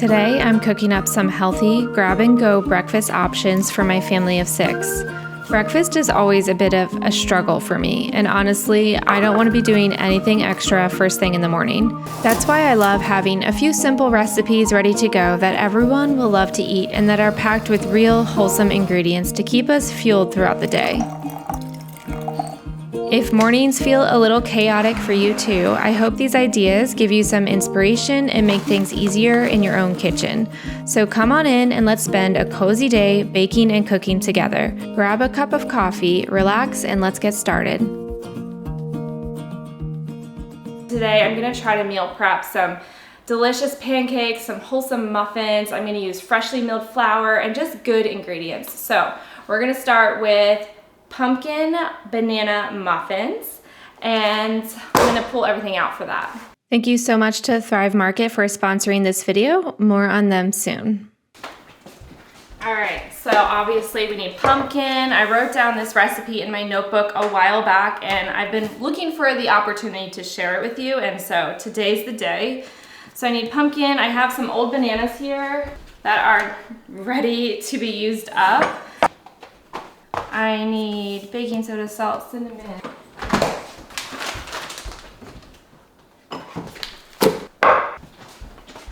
Today, I'm cooking up some healthy, grab-and-go breakfast options for my family of 6. Breakfast is always a bit of a struggle for me, and honestly, I don't want to be doing anything extra first thing in the morning. That's why I love having a few simple recipes ready to go that everyone will love to eat and that are packed with real, wholesome ingredients to keep us fueled throughout the day. If mornings feel a little chaotic for you too, I hope these ideas give you some inspiration and make things easier in your own kitchen. So come on in and let's spend a cozy day baking and cooking together. Grab a cup of coffee, relax, and let's get started. Today I'm going to try to meal prep some delicious pancakes, some wholesome muffins. I'm going to use freshly milled flour and just good ingredients. So we're going to start with pumpkin banana muffins, and I'm gonna pull everything out for that. Thank you so much to Thrive Market for sponsoring this video. More on them soon. All right, so obviously we need pumpkin. I wrote down this recipe in my notebook a while back, and I've been looking for the opportunity to share it with you, and so today's the day. So I need pumpkin. I have some old bananas here that are ready to be used up. I need baking soda, salt, cinnamon.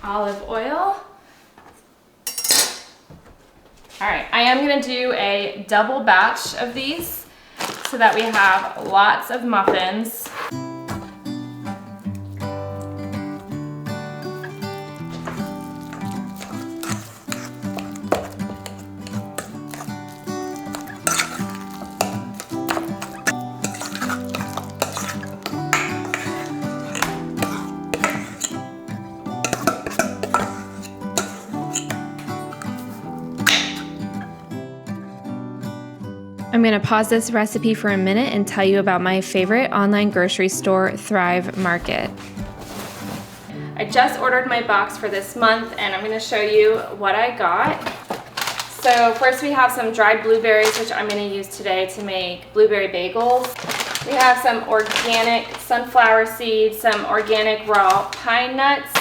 Olive oil. All right, I am gonna do a double batch of these so that we have lots of muffins. I'm going to pause this recipe for a minute and tell you about my favorite online grocery store, Thrive Market. I just ordered my box for this month, and I'm going to show you what I got. So first we have some dried blueberries, which I'm going to use today to make blueberry bagels. We have some organic sunflower seeds, some organic raw pine nuts.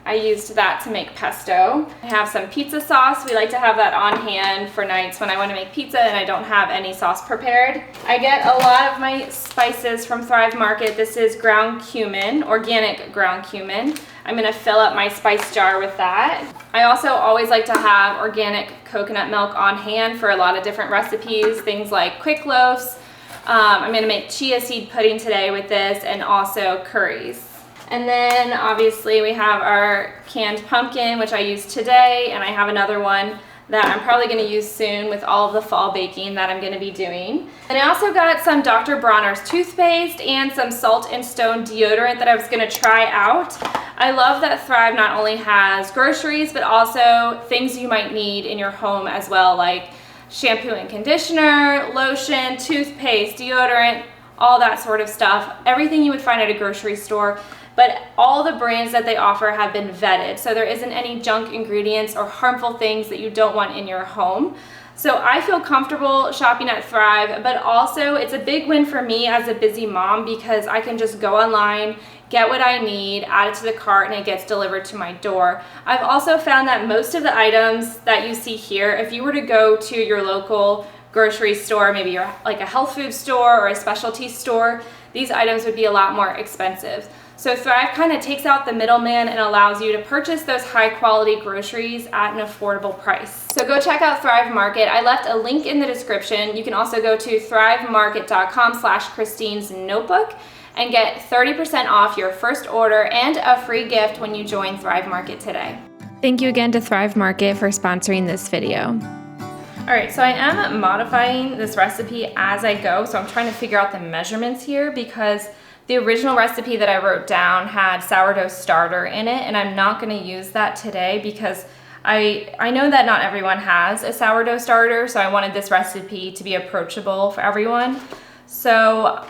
I used that to make pesto. I have some pizza sauce. We like to have that on hand for nights when I want to make pizza and I don't have any sauce prepared. I get a lot of my spices from Thrive Market. This is ground cumin, organic ground cumin. I'm going to fill up my spice jar with that. I also always like to have organic coconut milk on hand for a lot of different recipes, things like quick loaves. I'm going to make chia seed pudding today with this, and also curries. And then obviously we have our canned pumpkin, which I used today, and I have another one that I'm probably going to use soon with all of the fall baking that I'm going to be doing. And I also got some Dr. Bronner's toothpaste and some Salt and Stone deodorant that I was going to try out. I love that Thrive not only has groceries, but also things you might need in your home as well, like shampoo and conditioner, lotion, toothpaste, deodorant, all that sort of stuff. Everything you would find at a grocery store. But all the brands that they offer have been vetted, so there isn't any junk ingredients or harmful things that you don't want in your home. So I feel comfortable shopping at Thrive, but also it's a big win for me as a busy mom because I can just go online, get what I need, add it to the cart, and it gets delivered to my door. I've also found that most of the items that you see here, if you were to go to your local grocery store, maybe you're like a health food store or a specialty store, these items would be a lot more expensive. So Thrive kind of takes out the middleman and allows you to purchase those high quality groceries at an affordable price. So go check out Thrive Market. I left a link in the description. You can also go to thrivemarket.com/Christine's Notebook and get 30% off your first order and a free gift when you join Thrive Market today. Thank you again to Thrive Market for sponsoring this video. All right, so I am modifying this recipe as I go. So I'm trying to figure out the measurements here because the original recipe that I wrote down had sourdough starter in it, and I'm not going to use that today because I know that not everyone has a sourdough starter, so I wanted this recipe to be approachable for everyone. So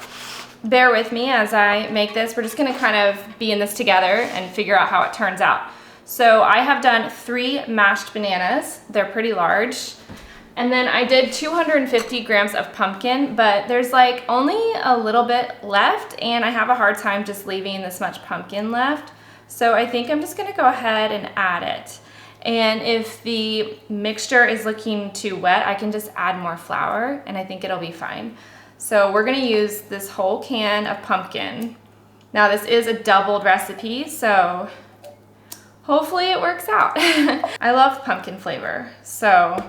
bear with me as I make this. We're just going to kind of be in this together and figure out how it turns out. So I have done 3 mashed bananas. They're pretty large. And then I did 250 grams of pumpkin, but there's like only a little bit left, and I have a hard time just leaving this much pumpkin left. So I think I'm just gonna go ahead and add it. And if the mixture is looking too wet, I can just add more flour and I think it'll be fine. So we're gonna use this whole can of pumpkin. Now this is a doubled recipe, so hopefully it works out. I love pumpkin flavor, so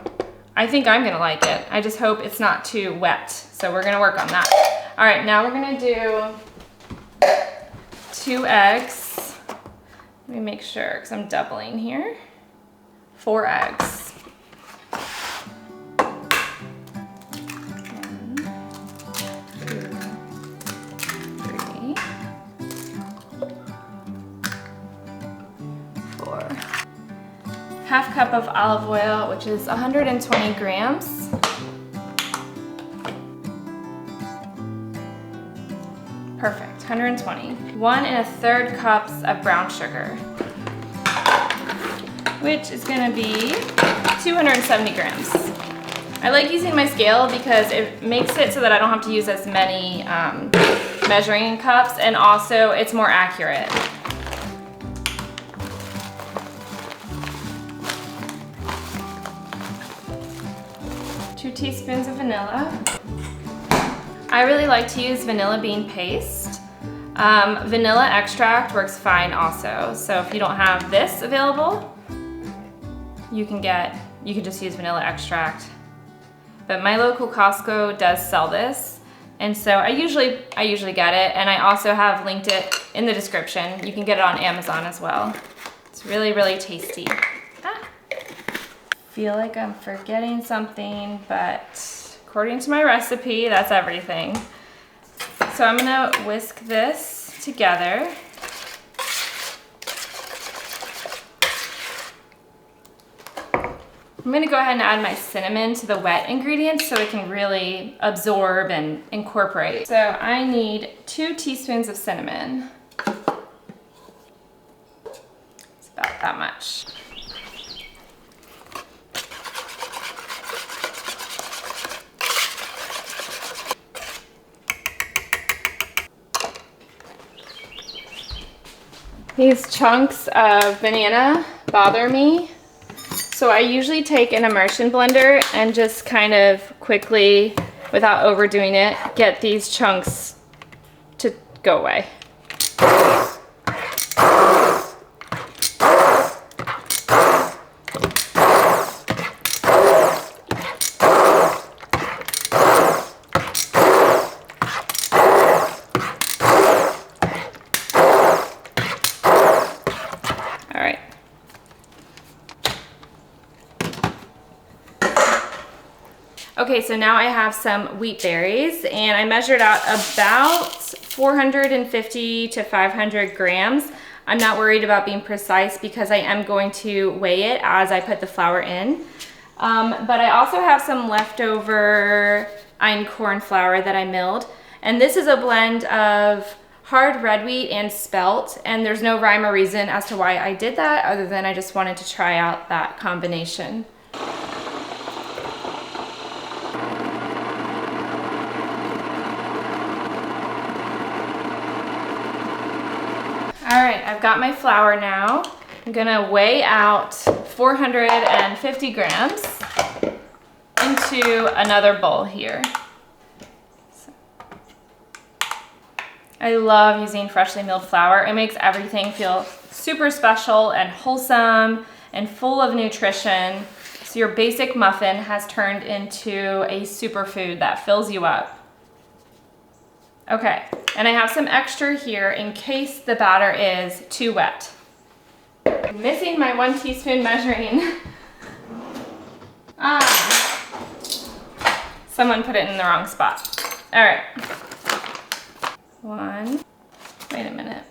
I think I'm gonna like it. I just hope it's not too wet. So we're gonna work on that. All right, now we're gonna do 2 eggs. Let me make sure, because I'm doubling here. 4 eggs. 1, 2, 3, 4. Half cup of olive oil, which is 120 grams. Perfect, 120. 1 1/3 cups of brown sugar, which is gonna be 270 grams. I like using my scale because it makes it so that I don't have to use as many measuring cups, and also it's more accurate. Two teaspoons of vanilla. I really like to use vanilla bean paste. Vanilla extract works fine also. So if you don't have this available, you can just use vanilla extract. But my local Costco does sell this, and so I usually get it, and I also have linked it in the description. You can get it on Amazon as well. It's really, really tasty. Feel like I'm forgetting something, but according to my recipe, that's everything. So I'm gonna whisk this together. I'm gonna go ahead and add my cinnamon to the wet ingredients so it can really absorb and incorporate. So I need 2 teaspoons of cinnamon. It's about that much. These chunks of banana bother me. So I usually take an immersion blender and just kind of quickly, without overdoing it, get these chunks to go away. Okay, so now I have some wheat berries, and I measured out about 450 to 500 grams. I'm not worried about being precise because I am going to weigh it as I put the flour in. But I also have some leftover einkorn flour that I milled, and this is a blend of hard red wheat and spelt, and there's no rhyme or reason as to why I did that other than I just wanted to try out that combination. All right, I've got my flour now. I'm gonna weigh out 450 grams into another bowl here. I love using freshly milled flour. It makes everything feel super special and wholesome and full of nutrition. So your basic muffin has turned into a superfood that fills you up. Okay, and I have some extra here in case the batter is too wet. I'm missing my 1 teaspoon measuring. Someone put it in the wrong spot. All right. 1, wait a minute.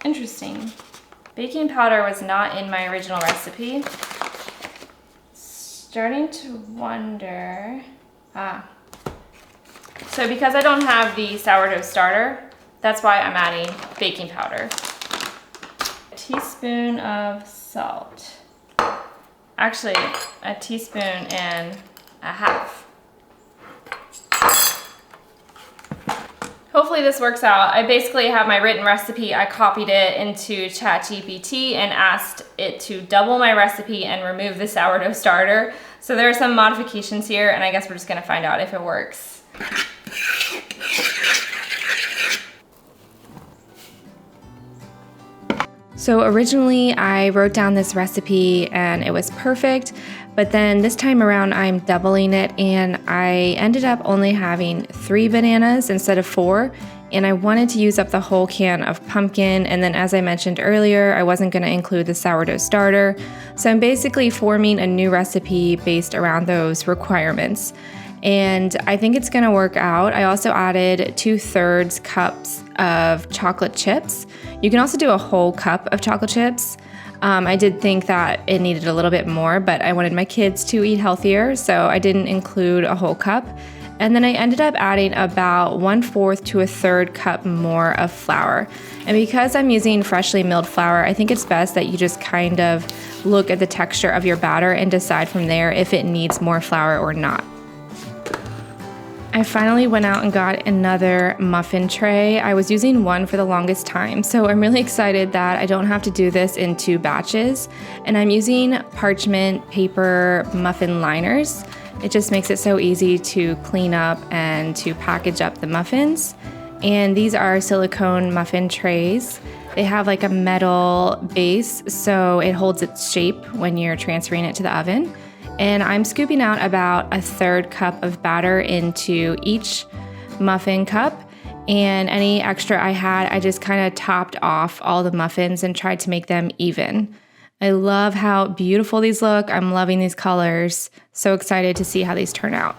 Interesting. Baking powder was not in my original recipe. Starting to wonder, so because I don't have the sourdough starter, that's why I'm adding baking powder. A teaspoon of salt. Actually, a teaspoon and a half. Hopefully this works out. I basically have my written recipe. I copied it into ChatGPT and asked it to double my recipe and remove the sourdough starter. So there are some modifications here, and I guess we're just gonna find out if it works. So originally I wrote down this recipe and it was perfect, but then this time around I'm doubling it and I ended up only having 3 bananas instead of 4, and I wanted to use up the whole can of pumpkin, and then as I mentioned earlier, I wasn't going to include the sourdough starter. So I'm basically forming a new recipe based around those requirements. And I think it's gonna work out. I also added 2/3 cups of chocolate chips. You can also do a whole cup of chocolate chips. I did think that it needed a little bit more, but I wanted my kids to eat healthier, so I didn't include a whole cup. And then I ended up adding about 1/4 to 1/3 cup more of flour. And because I'm using freshly milled flour, I think it's best that you just kind of look at the texture of your batter and decide from there if it needs more flour or not. I finally went out and got another muffin tray. I was using one for the longest time, so I'm really excited that I don't have to do this in 2 batches. And I'm using parchment paper muffin liners. It just makes it so easy to clean up and to package up the muffins. And these are silicone muffin trays. They have like a metal base, so it holds its shape when you're transferring it to the oven. And I'm scooping out about 1/3 cup of batter into each muffin cup, and any extra I had, I just kind of topped off all the muffins and tried to make them even. I love how beautiful these look. I'm loving these colors. So excited to see how these turn out.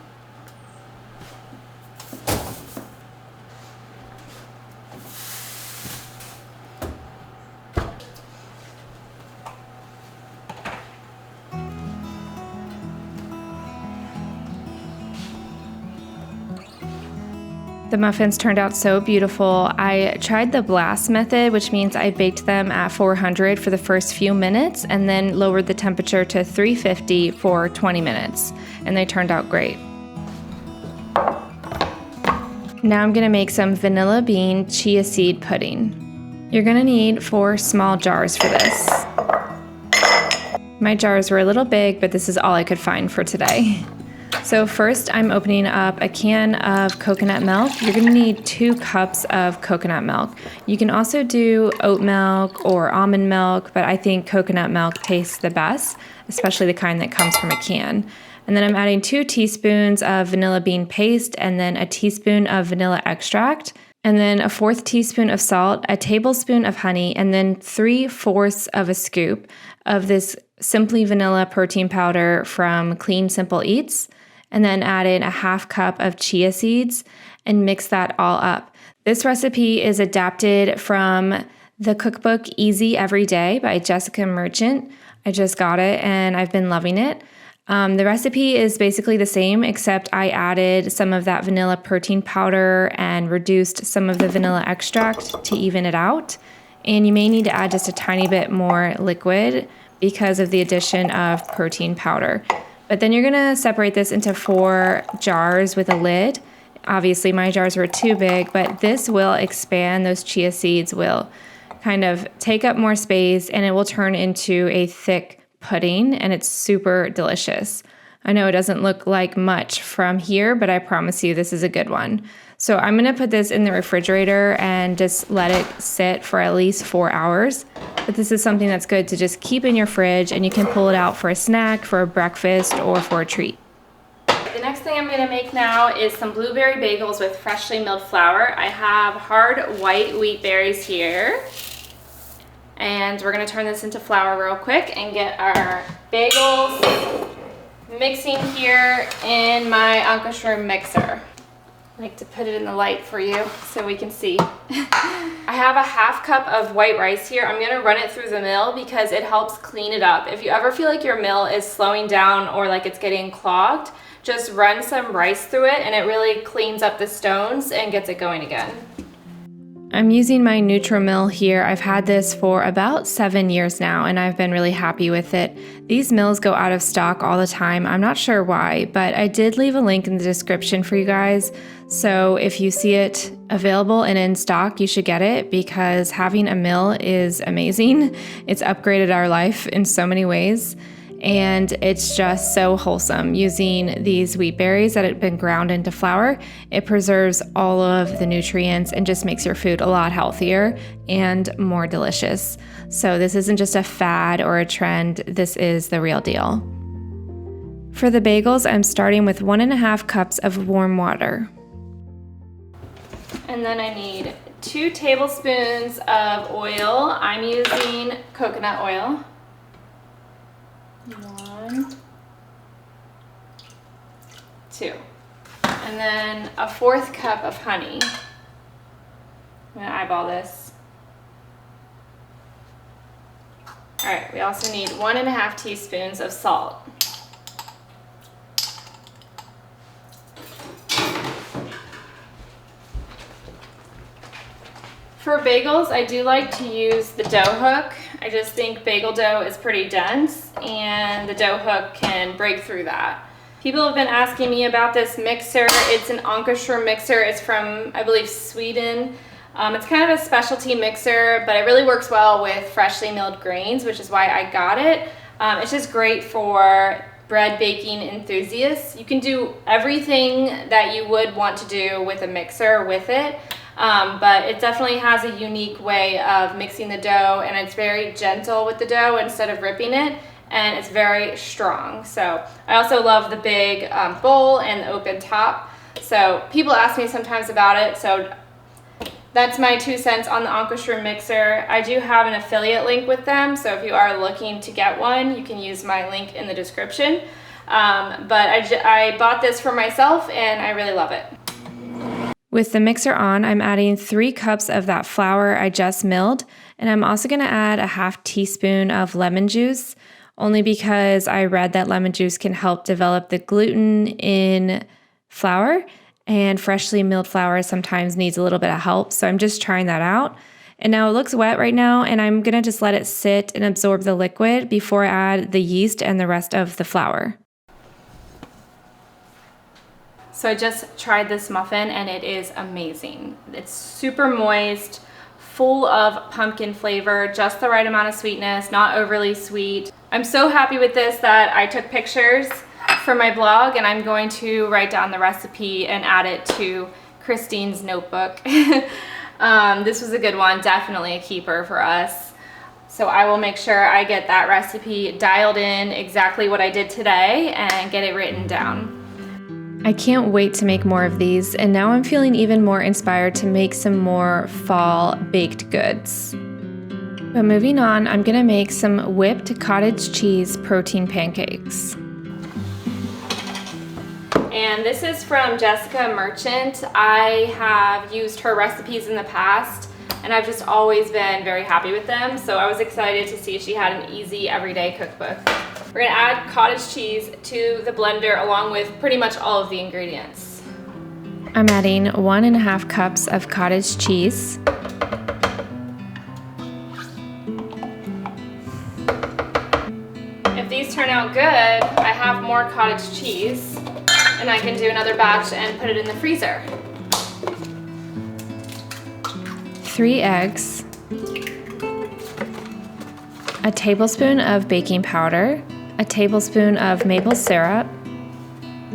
The muffins turned out so beautiful. I tried the blast method, which means I baked them at 400 for the first few minutes and then lowered the temperature to 350 for 20 minutes, and they turned out great. Now I'm gonna make some vanilla bean chia seed pudding. You're gonna need 4 small jars for this. My jars were a little big, but this is all I could find for today. So first I'm opening up a can of coconut milk. You're gonna need 2 cups of coconut milk. You can also do oat milk or almond milk, but I think coconut milk tastes the best, especially the kind that comes from a can. And then I'm adding 2 teaspoons of vanilla bean paste and then a teaspoon of vanilla extract, and then a 1/4 teaspoon of salt, a tablespoon of honey, and then 3/4 of a scoop of this Simply Vanilla protein powder from Clean Simple Eats. And then add in a 1/2 cup of chia seeds and mix that all up. This recipe is adapted from the cookbook Easy Every Day by Jessica Merchant. I just got it and I've been loving it. The recipe is basically the same, except I added some of that vanilla protein powder and reduced some of the vanilla extract to even it out. And you may need to add just a tiny bit more liquid because of the addition of protein powder. But then you're gonna separate this into 4 jars with a lid. Obviously my jars were too big, but this will expand. Those chia seeds will kind of take up more space and it will turn into a thick pudding, and it's super delicious. I know it doesn't look like much from here, but I promise you this is a good one. So I'm gonna put this in the refrigerator and just let it sit for at least 4 hours. But this is something that's good to just keep in your fridge, and you can pull it out for a snack, for a breakfast, or for a treat. The next thing I'm gonna make now is some blueberry bagels with freshly milled flour. I have hard white wheat berries here. And we're gonna turn this into flour real quick and get our bagels mixing here in my Ankarstrom mixer. I like to put it in the light for you so we can see. I have a 1/2 cup of white rice here. I'm gonna run it through the mill because it helps clean it up. If you ever feel like your mill is slowing down or like it's getting clogged, just run some rice through it and it really cleans up the stones and gets it going again. I'm using my Nutrimill here. I've had this for about 7 years now, and I've been really happy with it. These mills go out of stock all the time. I'm not sure why, but I did leave a link in the description for you guys. So if you see it available and in stock, you should get it because having a mill is amazing. It's upgraded our life in so many ways. And it's just so wholesome. Using these wheat berries that have been ground into flour, it preserves all of the nutrients and just makes your food a lot healthier and more delicious. So this isn't just a fad or a trend, this is the real deal. For the bagels, I'm starting with 1.5 cups of warm water. And then I need 2 tablespoons of oil. I'm using coconut oil. 1, 2, and then a 1/4 cup of honey. I'm gonna eyeball this. All right, we also need 1.5 teaspoons of salt. For bagels, I do like to use the dough hook. I just think bagel dough is pretty dense and the dough hook can break through that. People have been asking me about this mixer. It's an Ankerstrom mixer. It's from, I believe, Sweden. It's kind of a specialty mixer, but it really works well with freshly milled grains, which is why I got it. It's just great for bread baking enthusiasts. You can do everything that you would want to do with a mixer with it. But it definitely has a unique way of mixing the dough, and it's very gentle with the dough instead of ripping it, and it's very strong. So I also love the big bowl and the open top. So people ask me sometimes about it, so that's my 2 cents on the Ankerstrom mixer. I do have an affiliate link with them, so if you are looking to get one, you can use my link in the description. But I bought this for myself, and I really love it. With the mixer on, I'm adding 3 cups of that flour I just milled, and I'm also going to add a 1/2 teaspoon of lemon juice, only because I read that lemon juice can help develop the gluten in flour, and freshly milled flour sometimes needs a little bit of help, so I'm just trying that out. And now it looks wet right now, and I'm going to just let it sit and absorb the liquid before I add the yeast and the rest of the flour. So I just tried this muffin and it is amazing. It's super moist, full of pumpkin flavor, just the right amount of sweetness, not overly sweet. I'm so happy with this that I took pictures for my blog, and I'm going to write down the recipe and add it to Christine's notebook. This was a good one, definitely a keeper for us. So I will make sure I get that recipe dialed in, exactly what I did today, and get it written down. I can't wait to make more of these, and now I'm feeling even more inspired to make some more fall baked goods. But moving on, I'm gonna make some whipped cottage cheese protein pancakes. And this is from Jessica Merchant. I have used her recipes in the past, and I've just always been very happy with them, so I was excited to see she had an easy everyday cookbook. We're gonna add cottage cheese to the blender along with pretty much all of the ingredients. I'm adding 1.5 cups of cottage cheese. If these turn out good, I have more cottage cheese, and I can do another batch and put it in the freezer. 3 eggs, a tablespoon of baking powder, a tablespoon of maple syrup,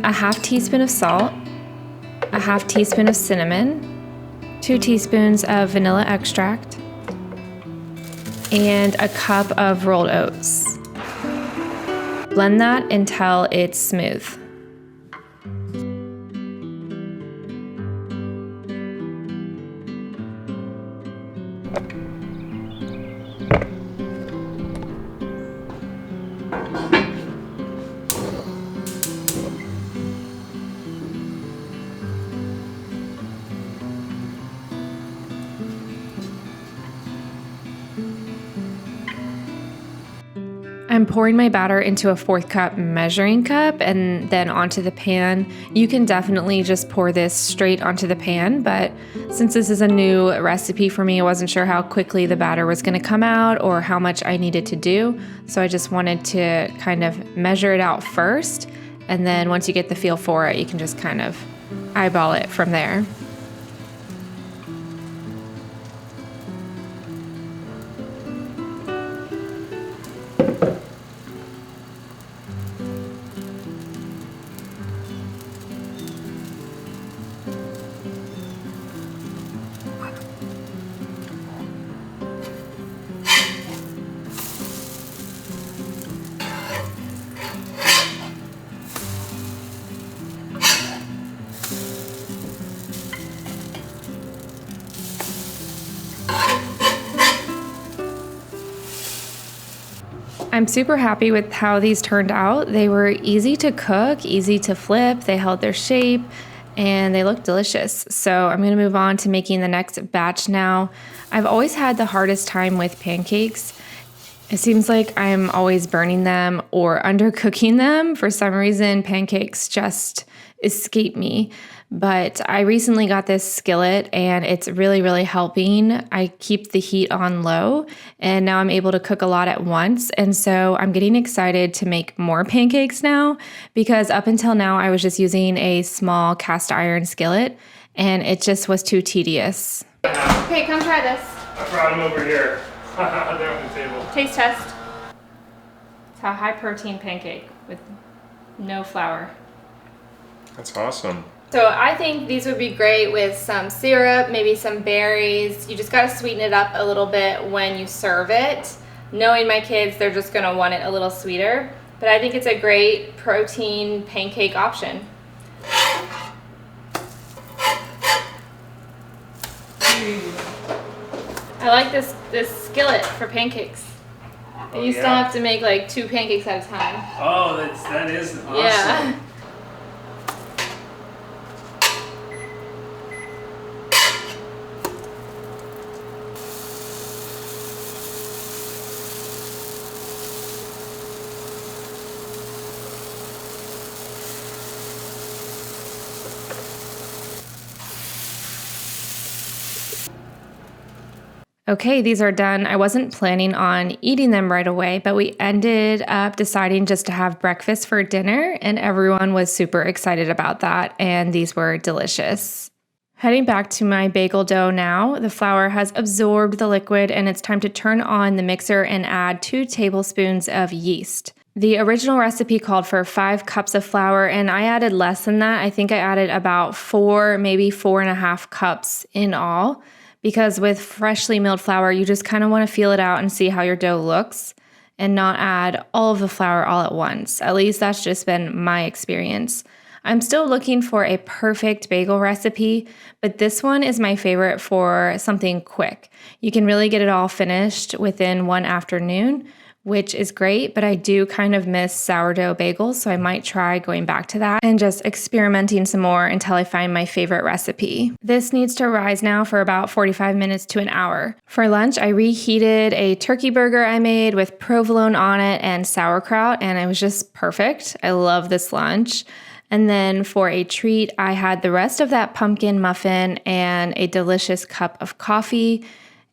a 1/2 teaspoon of salt, a 1/2 teaspoon of cinnamon, 2 teaspoons of vanilla extract, and a cup of rolled oats. Blend that until it's smooth. I'm pouring my batter into a 1/4 cup measuring cup and then onto the pan. You can definitely just pour this straight onto the pan, but since this is a new recipe for me, I wasn't sure how quickly the batter was going to come out or how much I needed to do. So I just wanted to kind of measure it out first. And then once you get the feel for it, you can just kind of eyeball it from there. I'm super happy with how these turned out. They were easy to cook, easy to flip, they held their shape, and they look delicious. So I'm gonna move on to making the next batch now. I've always had the hardest time with pancakes. It seems like I'm always burning them or undercooking them. For some reason, pancakes just escape me. But I recently got this skillet and it's really helping. I keep the heat on low and now I'm able to cook a lot at once. And so I'm getting excited to make more pancakes now because up until now I was just using a small cast iron skillet and it just was too tedious. Okay, come try this. I brought them over here. They're on the table. Taste test. It's a high protein pancake with no flour. That's awesome. So I think these would be great with some syrup, maybe some berries. You just gotta sweeten it up a little bit when you serve it. Knowing my kids, they're just gonna want it a little sweeter. But I think it's a great protein pancake option. I like this skillet for pancakes. I used to have to make like 2 pancakes at a time. Oh, that is awesome. Yeah. Okay, these are done. I wasn't planning on eating them right away, but we ended up deciding just to have breakfast for dinner, and everyone was super excited about that, and these were delicious. Heading back to my bagel dough now, the flour has absorbed the liquid, and it's time to turn on the mixer and add 2 tablespoons of yeast. The original recipe called for 5 cups of flour, and I added less than that. I think I added about 4, maybe 4.5 cups in all. Because with freshly milled flour, you just kind of want to feel it out and see how your dough looks and not add all of the flour all at once. At least that's just been my experience. I'm still looking for a perfect bagel recipe, but this one is my favorite for something quick. You can really get it all finished within one afternoon, which is great, but I do kind of miss sourdough bagels, so I might try going back to that and just experimenting some more until I find my favorite recipe. This needs to rise now for about 45 minutes to an hour. For lunch, I reheated a turkey burger I made with provolone on it and sauerkraut, and it was just perfect. I love this lunch. And then for a treat, I had the rest of that pumpkin muffin and a delicious cup of coffee,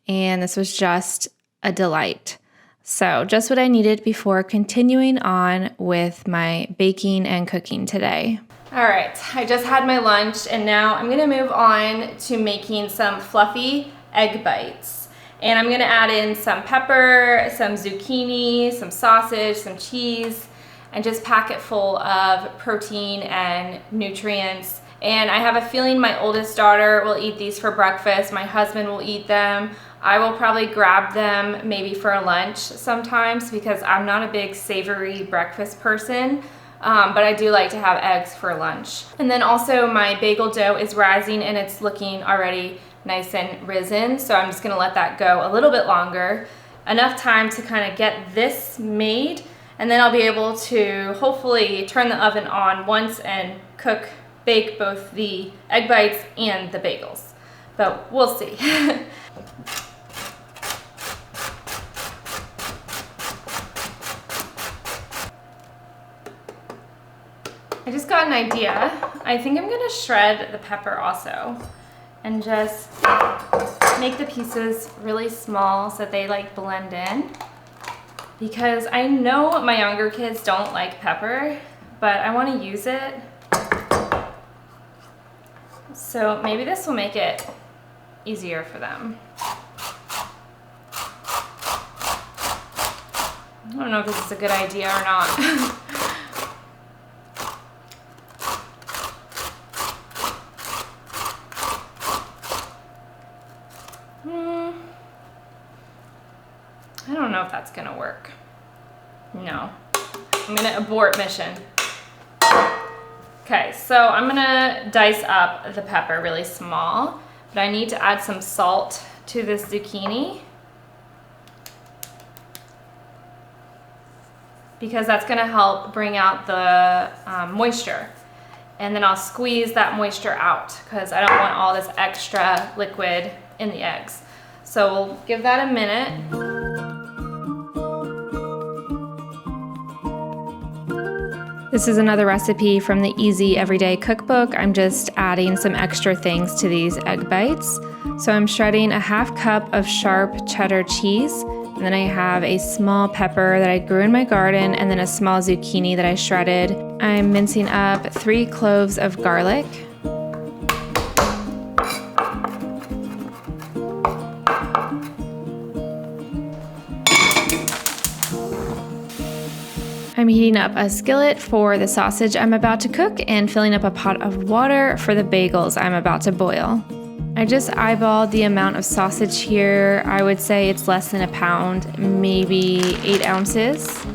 and this was just a delight. So just what I needed before continuing on with my baking and cooking today. All right, I just had my lunch and now I'm gonna move on to making some fluffy egg bites. And I'm gonna add in some pepper, some zucchini, some sausage, some cheese, and just pack it full of protein and nutrients. And I have a feeling my oldest daughter will eat these for breakfast. My husband will eat them. I will probably grab them maybe for lunch sometimes because I'm not a big savory breakfast person, but I do like to have eggs for lunch. And then also my bagel dough is rising and it's looking already nice and risen, so I'm just gonna let that go a little bit longer. Enough time to kind of get this made, and then I'll be able to hopefully turn the oven on once and bake both the egg bites and the bagels. But we'll see. I just got an idea. I think I'm gonna shred the pepper also and just make the pieces really small so that they like blend in. Because I know my younger kids don't like pepper, but I want to use it. So maybe this will make it easier for them. I don't know if this is a good idea or not. I don't know if that's gonna work. No, I'm gonna abort mission. Okay, so I'm gonna dice up the pepper really small, but I need to add some salt to this zucchini because that's gonna help bring out the moisture. And then I'll squeeze that moisture out because I don't want all this extra liquid in the eggs. So we'll give that a minute. This is another recipe from the Easy Everyday Cookbook. I'm just adding some extra things to these egg bites. So I'm shredding a half cup of sharp cheddar cheese, and then I have a small pepper that I grew in my garden, and then a small zucchini that I shredded. I'm mincing up 3 cloves of garlic. I'm heating up a skillet for the sausage I'm about to cook and filling up a pot of water for the bagels I'm about to boil. I just eyeballed the amount of sausage here. I would say it's less than a pound, maybe 8 ounces.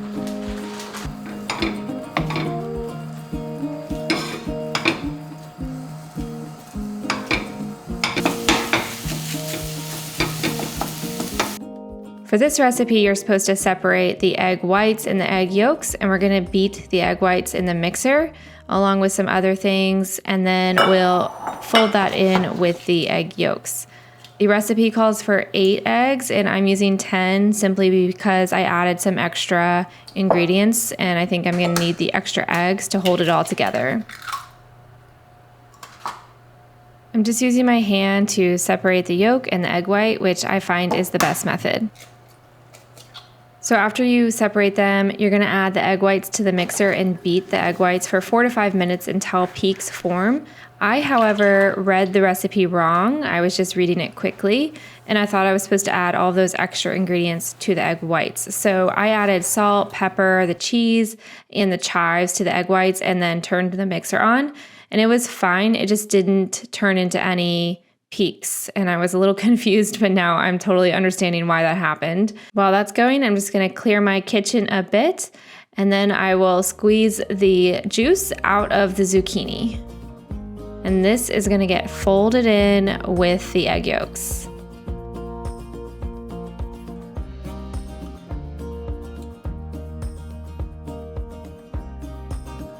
For this recipe, you're supposed to separate the egg whites and the egg yolks, and we're gonna beat the egg whites in the mixer along with some other things, and then we'll fold that in with the egg yolks. The recipe calls for 8 eggs, and I'm using 10 simply because I added some extra ingredients, and I think I'm gonna need the extra eggs to hold it all together. I'm just using my hand to separate the yolk and the egg white, which I find is the best method. So after you separate them, you're gonna add the egg whites to the mixer and beat the egg whites for 4 to 5 minutes until peaks form. I, however, read the recipe wrong. I was just reading it quickly, and I thought I was supposed to add all those extra ingredients to the egg whites. So I added salt, pepper, the cheese, and the chives to the egg whites, and then turned the mixer on, and it was fine. It just didn't turn into any peaks, and I was a little confused, but now I'm totally understanding why that happened. While that's going, I'm just gonna clear my kitchen a bit, and then I will squeeze the juice out of the zucchini. And this is gonna get folded in with the egg yolks.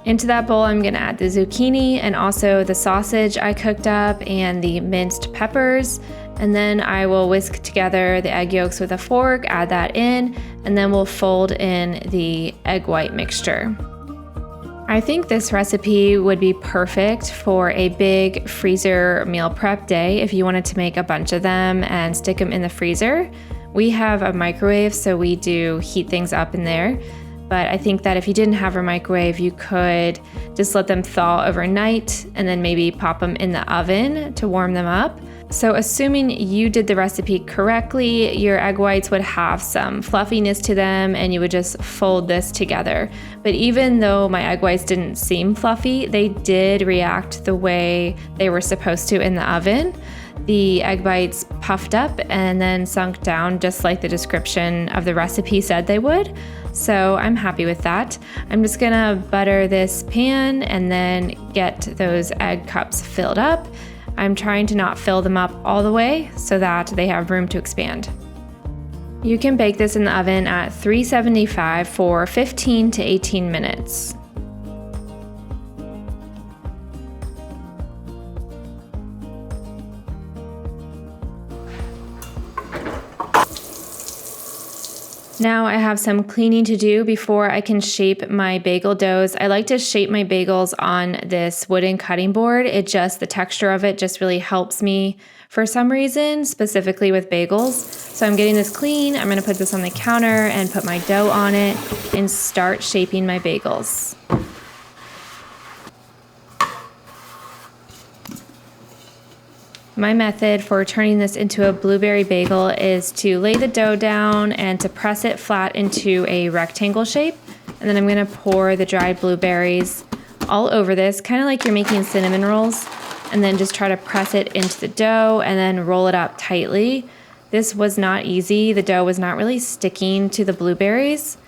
Into that bowl, I'm gonna add the zucchini and also the sausage I cooked up and the minced peppers. And then I will whisk together the egg yolks with a fork, add that in, and then we'll fold in the egg white mixture. I think this recipe would be perfect for a big freezer meal prep day if you wanted to make a bunch of them and stick them in the freezer. We have a microwave, so we do heat things up in there. But I think that if you didn't have a microwave, you could just let them thaw overnight and then maybe pop them in the oven to warm them up. So assuming you did the recipe correctly, your egg whites would have some fluffiness to them and you would just fold this together. But even though my egg whites didn't seem fluffy, they did react the way they were supposed to in the oven. The egg bites puffed up and then sunk down just like the description of the recipe said they would. So I'm happy with that. I'm just gonna butter this pan and then get those egg cups filled up. I'm trying to not fill them up all the way so that they have room to expand. You can bake this in the oven at 375 for 15 to 18 minutes. Now I have some cleaning to do before I can shape my bagel doughs. I like to shape my bagels on this wooden cutting board. The texture of it just really helps me for some reason, specifically with bagels. So I'm getting this clean. I'm gonna put this on the counter and put my dough on it and start shaping my bagels. My method for turning this into a blueberry bagel is to lay the dough down and to press it flat into a rectangle shape. And then I'm gonna pour the dried blueberries all over this, kind of like you're making cinnamon rolls, and then just try to press it into the dough and then roll it up tightly. This was not easy. The dough was not really sticking to the blueberries.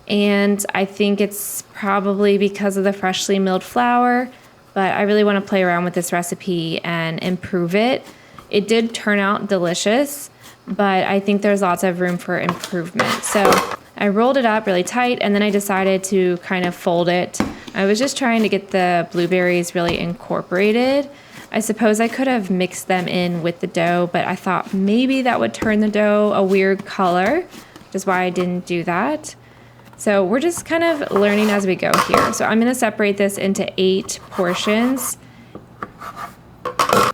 And I think it's probably because of the freshly milled flour, but I really want to play around with this recipe and improve it. It did turn out delicious, but I think there's lots of room for improvement. So I rolled it up really tight and then I decided to kind of fold it. I was just trying to get the blueberries really incorporated. I suppose I could have mixed them in with the dough, but I thought maybe that would turn the dough a weird color, which is why I didn't do that. So we're just kind of learning as we go here. So I'm gonna separate this into 8 portions.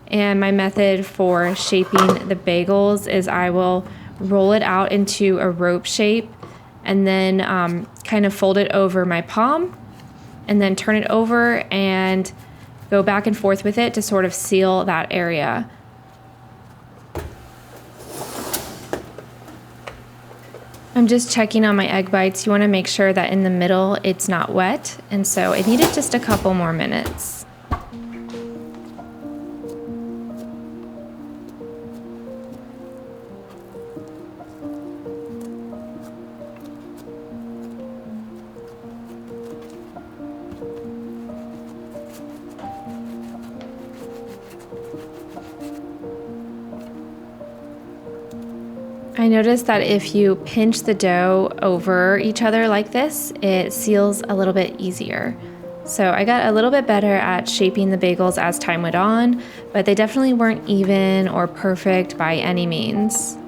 And my method for shaping the bagels is I will roll it out into a rope shape and then kind of fold it over my palm and then turn it over and go back and forth with it to sort of seal that area. I'm just checking on my egg bites. You want to make sure that in the middle it's not wet, and so it needed just a couple more minutes. I noticed that if you pinch the dough over each other like this, it seals a little bit easier. So I got a little bit better at shaping the bagels as time went on, but they definitely weren't even or perfect by any means.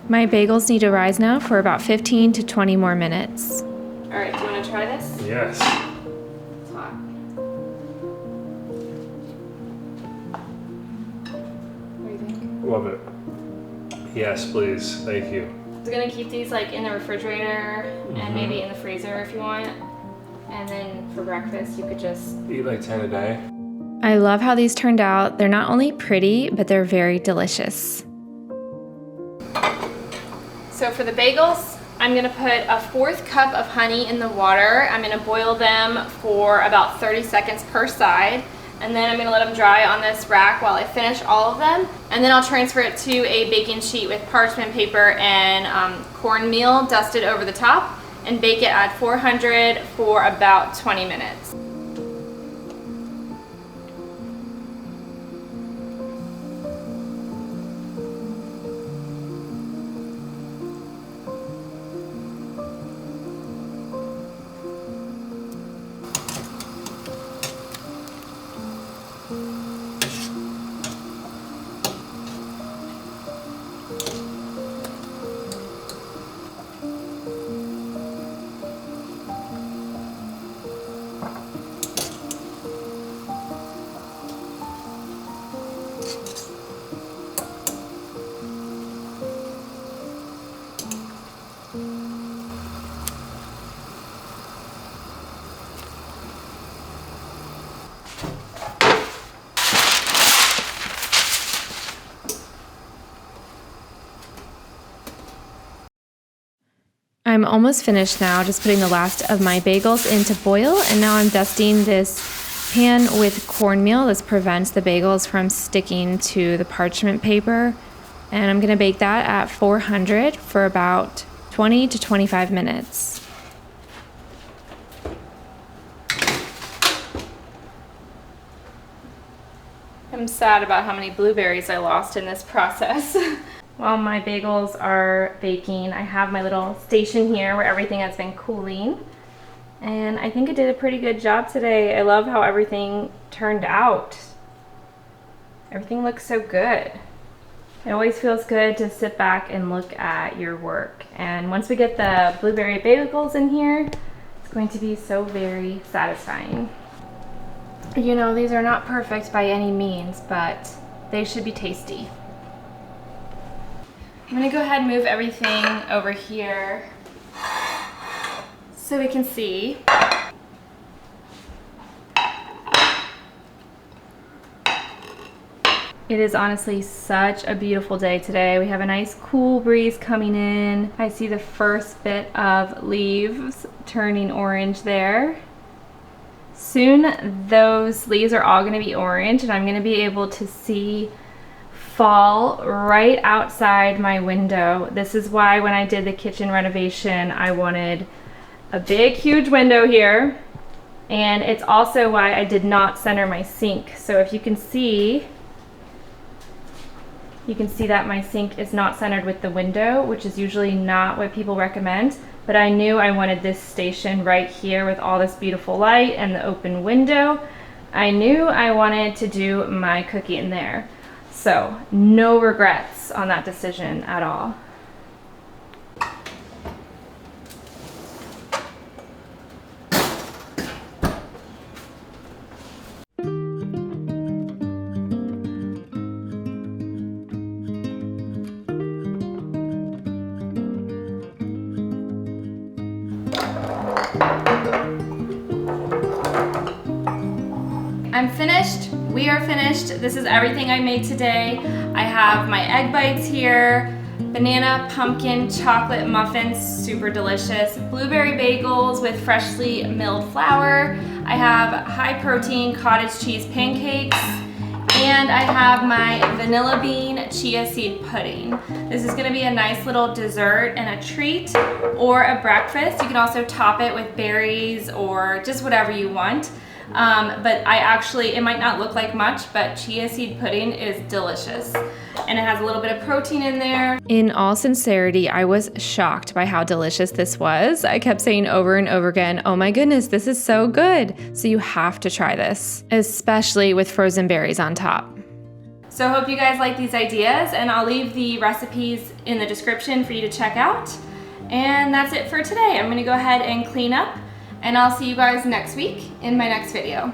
My bagels need to rise now for about 15 to 20 more minutes. All right, do you want to try this? Yes. It's hot. What do you think? Love it. Yes, please. Thank you. I was gonna keep these like in the refrigerator and maybe in the freezer if you want. And then for breakfast, you could just Eat like 10 a day. I love how these turned out. They're not only pretty, but they're very delicious. So for the bagels, I'm gonna put a 1/4 cup of honey in the water. I'm gonna boil them for about 30 seconds per side. And then I'm gonna let them dry on this rack while I finish all of them. And then I'll transfer it to a baking sheet with parchment paper and cornmeal dusted over the top and bake it at 400 for about 20 minutes. I'm almost finished now, just putting the last of my bagels in to boil, and now I'm dusting this pan with cornmeal. This prevents the bagels from sticking to the parchment paper. And I'm gonna bake that at 400 for about 20 to 25 minutes. I'm sad about how many blueberries I lost in this process. While my bagels are baking, I have my little station here where everything has been cooling. And I think I did a pretty good job today. I love how everything turned out. Everything looks so good. It always feels good to sit back and look at your work. And once we get the blueberry bagels in here, it's going to be so very satisfying. You know, these are not perfect by any means, but they should be tasty. I'm gonna go ahead and move everything over here so we can see. It is honestly such a beautiful day today. We have a nice cool breeze coming in. I see the first bit of leaves turning orange there. Soon those leaves are all gonna be orange and I'm gonna be able to see fall right outside my window. This is why when I did the kitchen renovation, I wanted a big, huge window here. And it's also why I did not center my sink. So if you can see that my sink is not centered with the window, which is usually not what people recommend. But I knew I wanted this station right here with all this beautiful light and the open window. I knew I wanted to do my cookie in there. So no regrets on that decision at all. I'm finished. We are finished. This is everything I made today. I have my egg bites here, banana, pumpkin, chocolate muffins, super delicious, blueberry bagels with freshly milled flour. I have high protein cottage cheese pancakes, and I have my vanilla bean chia seed pudding. This is gonna be a nice little dessert and a treat or a breakfast. You can also top it with berries or just whatever you want. But it might not look like much, but chia seed pudding is delicious. And it has a little bit of protein in there. In all sincerity, I was shocked by how delicious this was. I kept saying over and over again, oh my goodness, this is so good. So you have to try this, especially with frozen berries on top. So I hope you guys like these ideas, and I'll leave the recipes in the description for you to check out. And that's it for today. I'm gonna go ahead and clean up, and I'll see you guys next week in my next video.